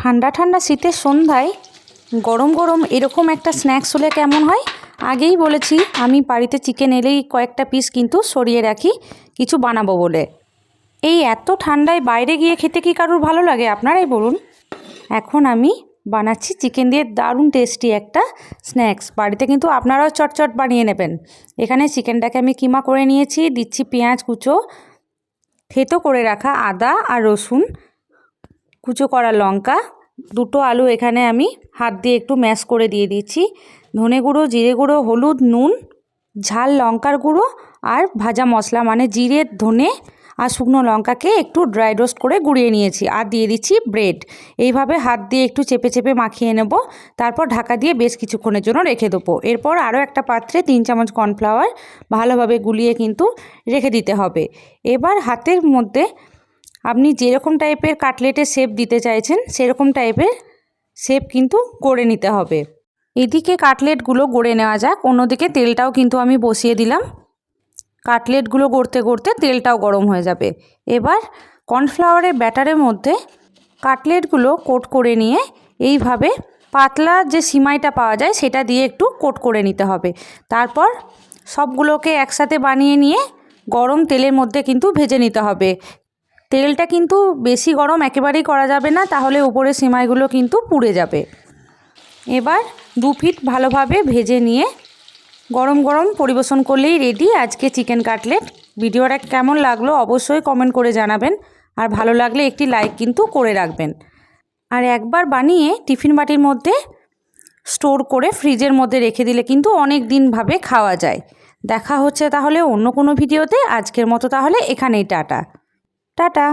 ঠান্ডা ঠান্ডা শীতের সন্ধ্যায় গরম গরম এরকম একটা স্ন্যাক্স হলে কেমন হয়। আগেই বলেছি আমি বাড়িতে চিকেন এলেই কয়েকটা পিস কিন্তু সরিয়ে রাখি কিছু বানাবো বলে। এই এত ঠান্ডায় বাইরে গিয়ে খেতে কি কারুর ভালো লাগে আপনারাই বলুন। এখন আমি বানাচ্ছি চিকেন দিয়ে দারুণ টেস্টি একটা স্ন্যাক্স। বাড়িতে কিন্তু আপনারাও চটচট বানিয়ে নেবেন। এখানে চিকেনটাকে আমি কিমা করে নিয়েছি, দিচ্ছি পেঁয়াজ কুচো, থেতো করে রাখা আদা আর রসুন, কুচো করা লঙ্কা, দুটো আলু এখানে আমি হাত দিয়ে একটু ম্যাশ করে দিয়ে দিচ্ছি, ধনে গুঁড়ো, জিরে গুঁড়ো, হলুদ, নুন, ঝাল লঙ্কার গুঁড়ো আর ভাজা মশলা মানে জিরে, ধনে আর শুকনো লঙ্কাকে একটু ড্রাই রোস্ট করে গুঁড়িয়ে নিয়েছি, আর দিয়ে দিচ্ছি ব্রেড। এইভাবে হাত দিয়ে একটু চেপে চেপে মাখিয়ে নেব, তারপর ঢাকা দিয়ে বেশ কিছুক্ষণের জন্য রেখে দেবো। এরপর আরও একটা পাত্রে 3 চামচ কর্নফ্লাওয়ার ভালোভাবে গুলিয়ে কিন্তু রেখে দিতে হবে। এবার হাতের মধ্যে আপনি যেরকম টাইপের কাটলেটের শেপ দিতে চাইছেন সেরকম টাইপের শেপ কিন্তু গড়ে নিতে হবে। এদিকে কাটলেটগুলো গড়ে নেওয়া যাক, অন্যদিকে তেলটাও কিন্তু আমি বসিয়ে দিলাম। কাটলেটগুলো গড়তে গড়তে তেলটাও গরম হয়ে যাবে। এবার কর্নফ্লাওয়ারের ব্যাটারের মধ্যে কাটলেটগুলো কোট করে নিয়ে এইভাবে পাতলা যে সিমাইটা পাওয়া যায় সেটা দিয়ে একটু কোট করে নিতে হবে। তারপর সবগুলোকে একসাথে বানিয়ে নিয়ে গরম তেলের মধ্যে কিন্তু ভেজে নিতে হবে। তেলটা কিন্তু বেশি গরম একেবারেই করা যাবে না, তাহলে উপরে সিমাইগুলো কিন্তু পুড়ে যাবে। এবার 2 পিঠ ভালোভাবে ভেজে নিয়ে গরম গরম পরিবেশন করলেই রেডি আজকে চিকেন কাটলেট। ভিডিওটা কেমন লাগলো অবশ্যই কমেন্ট করে জানাবেন, আর ভালো লাগলে একটি লাইক কিন্তু করে রাখবেন। আর একবার বানিয়ে টিফিন বাটির মধ্যে স্টোর করে ফ্রিজের মধ্যে রেখে দিলে কিন্তু অনেক দিনভাবে খাওয়া যায়। দেখা হচ্ছে তাহলে অন্য কোনো ভিডিওতে। আজকের মতো তাহলে এখানেই টাটা টাটা।